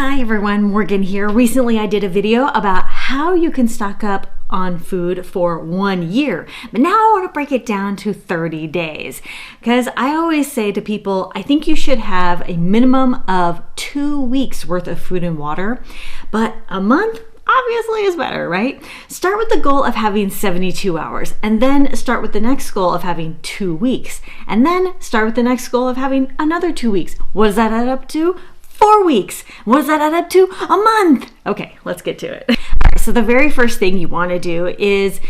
Hi everyone, Morgan here. Recently I did a video about how you can stock up on food for 1 year, but now I want to break it down to 30 days because I always say to people, I think you should have a minimum of 2 weeks worth of food and water, but a month obviously is better, right? Start with the goal of having 72 hours and then start with the next goal of having 2 weeks and then start with the next goal of having another 2 weeks. What does that add up to? 4 weeks. What does that add up to? A month. Okay, let's get to it. All right, so the very first thing you want to do is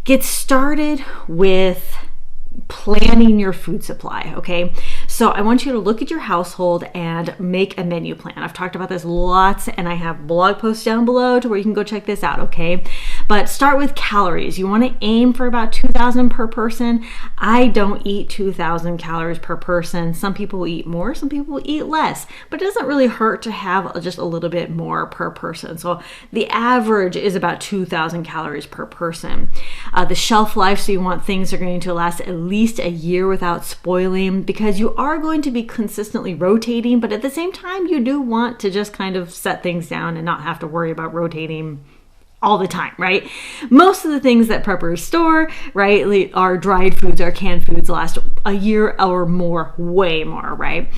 get started with planning your food supply, okay? So I want you to look at your household and make a menu plan. I've talked about this lots and I have blog posts down below to where you can go check this out, okay? But start with calories. You want to aim for about 2,000 per person. I don't eat 2,000 calories per person. Some people will eat more, some people will eat less, but it doesn't really hurt to have just a little bit more per person. So the average is about 2,000 calories per person. The shelf life, so you want things that are going to last at least a year without spoiling, because you are going to be consistently rotating, but at the same time you do want to just kind of set things down and not have to worry about rotating all the time, right? Most of the things that preppers store, right, are dried foods or canned foods, last a year or more, way more, right?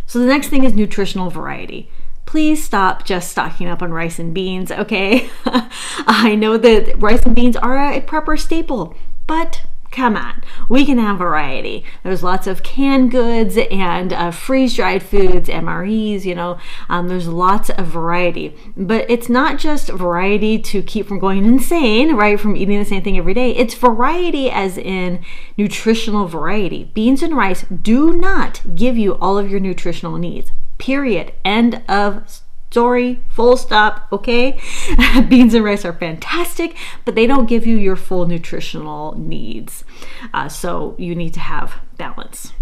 So the next thing is nutritional variety. Please stop just stocking up on rice and beans, okay? I know that rice and beans are a prepper staple, but come on, we can have variety. There's lots of canned goods and freeze-dried foods, MREs, there's lots of variety. But it's not just variety to keep from going insane, right, from eating the same thing every day. It's variety as in nutritional variety. Beans and rice do not give you all of your nutritional needs, period. End of story, full stop, okay? Beans and rice are fantastic, but they don't give you your full nutritional needs. So you need to have balance.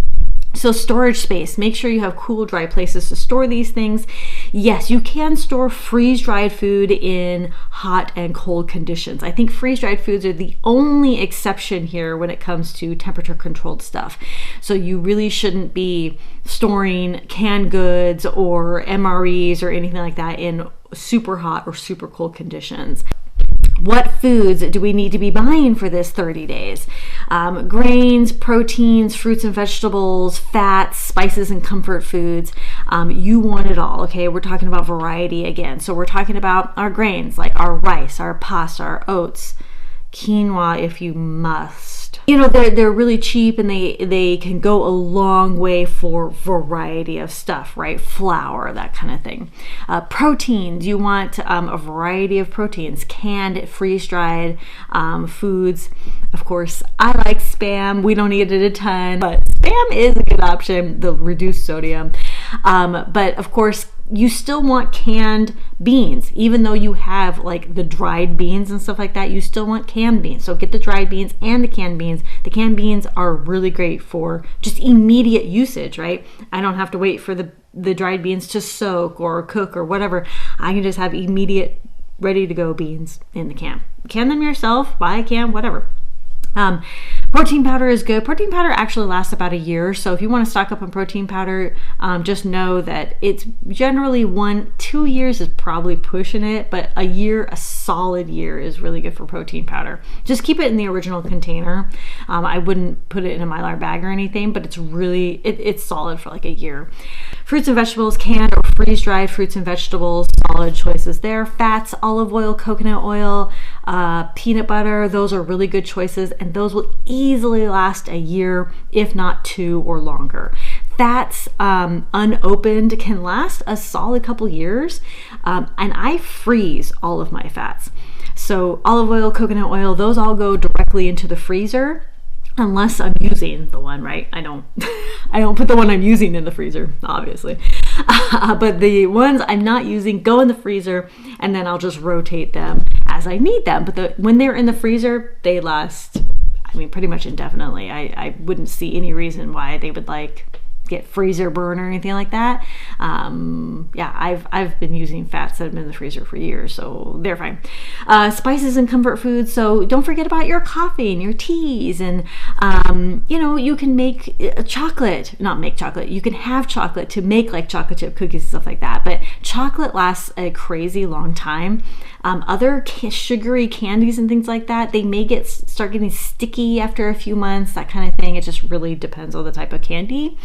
So storage space, make sure you have cool, dry places to store these things. Yes, you can store freeze-dried food in hot and cold conditions. I think freeze-dried foods are the only exception here when it comes to temperature-controlled stuff. So you really shouldn't be storing canned goods or MREs or anything like that in super hot or super cold conditions. What foods do we need to be buying for this 30 days? Grains, proteins, fruits and vegetables, fats, spices and comfort foods. You want it all, okay? We're talking about variety again. So we're talking about our grains, like our rice, our pasta, our oats, quinoa if you must. They're really cheap and they can go a long way for variety of stuff, right? Flour, that kind of thing. Proteins, you want a variety of proteins, canned, freeze-dried foods. Of course, I like Spam. We don't eat it a ton, but Spam is a good option, the reduced sodium. But of course, you still want canned beans, even though you have like the dried beans and stuff like that, you still want canned beans. So get the dried beans and the canned beans. The canned beans are really great for just immediate usage, right? I don't have to wait for the dried beans to soak or cook or whatever. I can just have immediate ready to go beans in the can. Can them yourself, buy a can, whatever. Protein powder is good. Protein powder actually lasts about a year. So if you want to stock up on protein powder, just know that it's generally 1-2 years is probably pushing it, but a solid year is really good for protein powder. Just keep it in the original container. I wouldn't put it in a Mylar bag or anything, but it's really, it's solid for like a year. Fruits and vegetables, canned or freeze-dried fruits and vegetables, solid choices there. Fats, olive oil, coconut oil, peanut butter, those are really good choices, and those will easily last a year, if not 2 or longer. Fats, unopened, can last a solid couple years, and I freeze all of my fats. So olive oil, coconut oil, those all go directly into the freezer. Unless I'm using the one, right? I don't put the one I'm using in the freezer, obviously. But the ones I'm not using go in the freezer, and then I'll just rotate them as I need them. But when they're in the freezer, they last, pretty much indefinitely. I wouldn't see any reason why they would get freezer burn or anything like that. Yeah, I've been using fats that have been in the freezer for years, so they're fine. Spices and comfort foods. So don't forget about your coffee and your teas, and you can make chocolate. Not make chocolate. You can have chocolate to make like chocolate chip cookies and stuff like that. But chocolate lasts a crazy long time. Other sugary candies and things like that, they may start getting sticky after a few months, that kind of thing. It just really depends on the type of candy.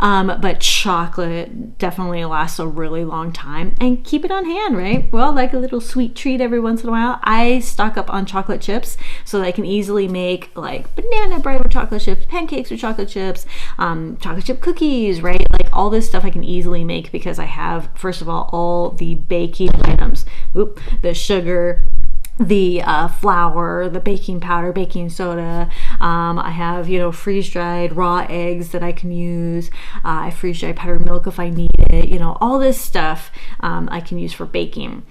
But chocolate definitely lasts a really long time, and keep it on hand, right? Well, like a little sweet treat every once in a while. I stock up on chocolate chips so that I can easily make like banana bread with chocolate chips, pancakes with chocolate chips, chocolate chip cookies, right? Like all this stuff I can easily make because I have, first of all the baking items. The sugar, the flour, the baking powder, baking soda. I have, freeze-dried raw eggs that I can use. I freeze-dried powdered milk if I need it. All this stuff I can use for baking.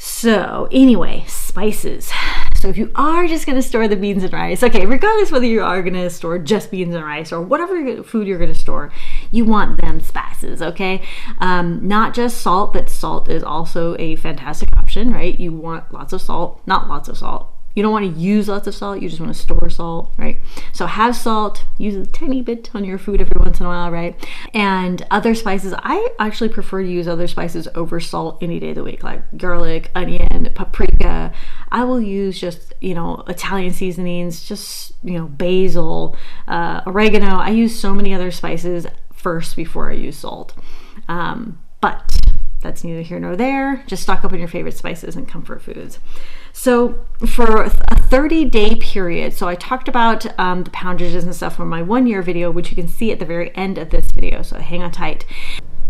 So anyway, spices. So if you are just going to store the beans and rice, okay, regardless whether you are going to store just beans and rice or whatever food you're going to store, you want them spices, okay? Not just salt, but salt is also a fantastic option, right? You want lots of salt, not lots of salt. You don't want to use lots of salt, you just want to store salt, right? So have salt, use a tiny bit on your food every once in a while, right? And other spices, I actually prefer to use other spices over salt any day of the week, like garlic, onion, paprika. I will use just, Italian seasonings, just, basil, oregano. I use so many other spices first before I use salt. But that's neither here nor there. Just stock up on your favorite spices and comfort foods. So for a 30-day period, so I talked about the poundages and stuff from my 1-year video, which you can see at the very end of this video, so hang on tight.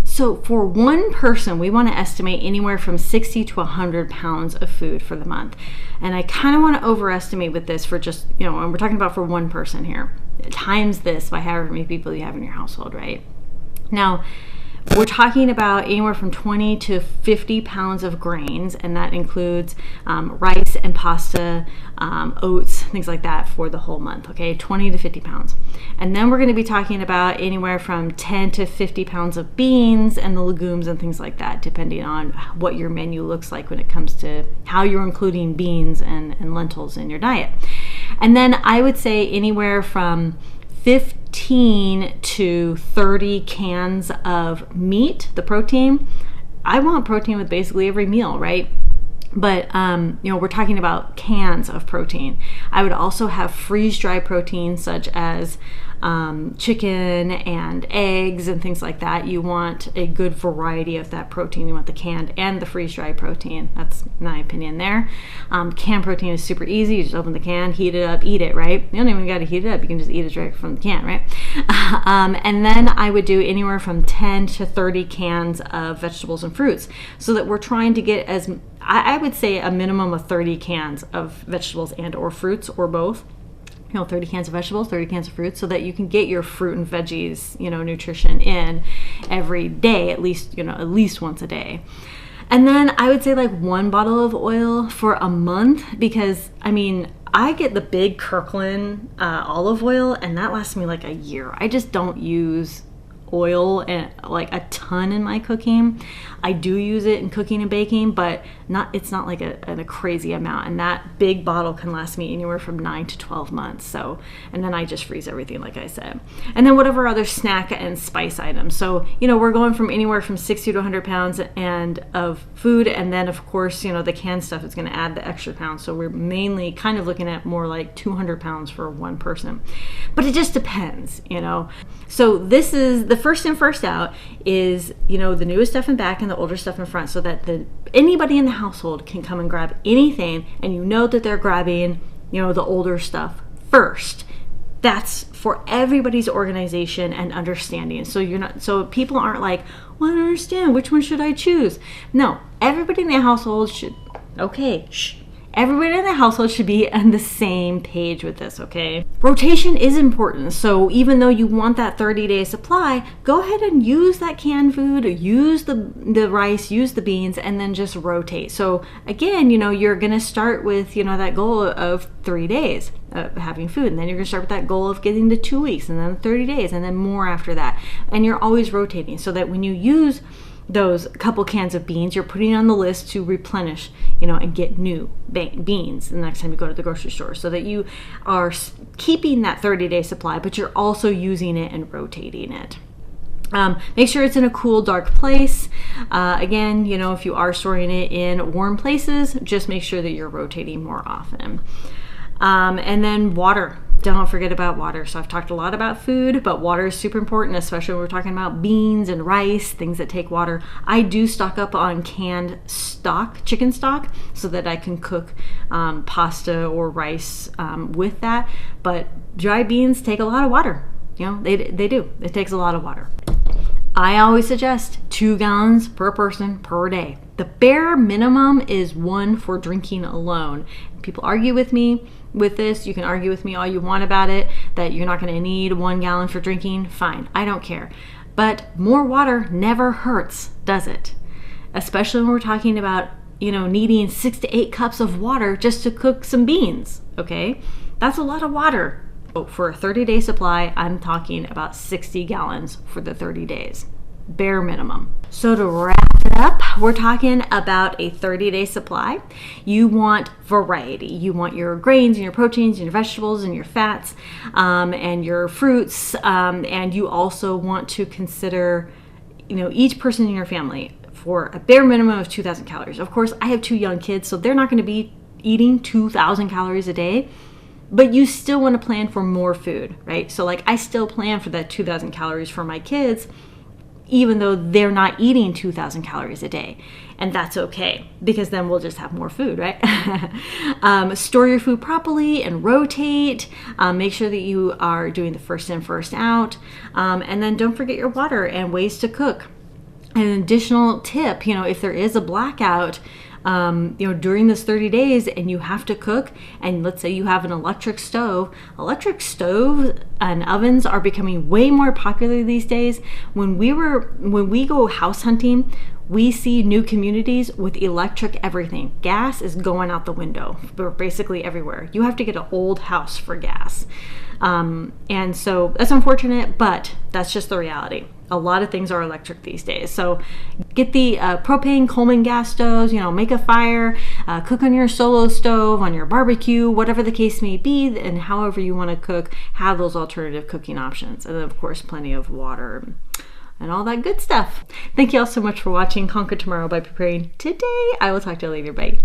So for one person, we want to estimate anywhere from 60 to 100 pounds of food for the month. And I kind of want to overestimate with this for just, and we're talking about for one person here. Times this by however many people you have in your household, right? Now, we're talking about anywhere from 20 to 50 pounds of grains, and that includes rice and pasta, oats, things like that for the whole month, okay? 20 to 50 pounds. And then we're going to be talking about anywhere from 10 to 50 pounds of beans and the legumes and things like that, depending on what your menu looks like when it comes to how you're including beans and lentils in your diet. And then I would say anywhere from 15 to 30 cans of meat, the protein. I want protein with basically every meal, right? But, we're talking about cans of protein. I would also have freeze-dried protein such as chicken and eggs and things like that. You want a good variety of that protein. You want the canned and the freeze-dried protein. That's my opinion there. Canned protein is super easy. You just open the can, heat it up, eat it, right? You don't even got to heat it up. You can just eat it direct from the can, right? And then I would do anywhere from 10 to 30 cans of vegetables and fruits, so that we're trying to get I would say a minimum of 30 cans of vegetables and or fruits or both. 30 cans of vegetables, 30 cans of fruits, so that you can get your fruit and veggies, nutrition in every day, at least once a day. And then I would say like 1 bottle of oil for a month, because I get the big Kirkland olive oil, and that lasts me like a year. I just don't use oil and like a ton in my cooking. I do use it in cooking and baking, but it's not like a crazy amount. And that big bottle can last me anywhere from 9 to 12 months. So, and then I just freeze everything, like I said. And then whatever other snack and spice items. So, we're going from anywhere from 60 to 100 pounds and of food. And then of course, the canned stuff is going to add the extra pounds. So we're mainly kind of looking at more like 200 pounds for one person. But it just depends, So this is the first in, first out is, the newest stuff in back and the older stuff in front, so that anybody in the household can come and grab anything, and that they're grabbing, the older stuff first. That's for everybody's organization and understanding. So people aren't like, well, I don't understand, which one should I choose? No, everybody in the household should, Everybody in the household should be on the same page with this, okay? Rotation is important. So even though you want that 30-day supply, go ahead and use that canned food, use the rice, use the beans, and then just rotate. So again, you're gonna start with, that goal of 3 days of having food. And then you're gonna start with that goal of getting to 2 weeks, and then 30 days, and then more after that. And you're always rotating so that when you use those couple cans of beans, you're putting on the list to replenish, and get new beans the next time you go to the grocery store, so that you are keeping that 30-day supply, but you're also using it and rotating it. Make sure it's in a cool, dark place. Again, if you are storing it in warm places, just make sure that you're rotating more often. And then water. Don't forget about water. So I've talked a lot about food, but water is super important, especially when we're talking about beans and rice, things that take water. I do stock up on canned stock, chicken stock, so that I can cook pasta or rice with that. But dry beans take a lot of water. They do. It takes a lot of water. I always suggest 2 gallons per person per day. The bare minimum is 1 for drinking alone. People argue with me with this. You can argue with me all you want about it, that you're not going to need 1 gallon for drinking. Fine, I don't care. But more water never hurts, does it? Especially when we're talking about, needing 6 to 8 cups of water just to cook some beans, okay? That's a lot of water. For a 30-day supply, I'm talking about 60 gallons for the 30 days, bare minimum. So to wrap it up, we're talking about a 30-day supply. You want variety. You want your grains and your proteins and your vegetables and your fats and your fruits. And you also want to consider, each person in your family for a bare minimum of 2,000 calories. Of course, I have 2 young kids, so they're not going to be eating 2,000 calories a day. But you still want to plan for more food, right? So I still plan for that 2,000 calories for my kids, even though they're not eating 2,000 calories a day. And that's okay, because then we'll just have more food, right? Store your food properly and rotate. Make sure that you are doing the first in, first out. And then don't forget your water and ways to cook. An additional tip, if there is a blackout, during this 30 days and you have to cook, and let's say you have an electric stove and ovens are becoming way more popular these days. When we go house hunting, we see new communities with electric everything. Gas is going out the window basically everywhere. You have to get an old house for gas. And so that's unfortunate, but that's just the reality. A lot of things are electric these days. So get the propane Coleman gas stoves, make a fire, cook on your solo stove, on your barbecue, whatever the case may be, and however you want to cook, have those alternative cooking options. And then of course, plenty of water and all that good stuff. Thank you all so much for watching Conquer Tomorrow by Preparing Today. I will talk to you later. Bye.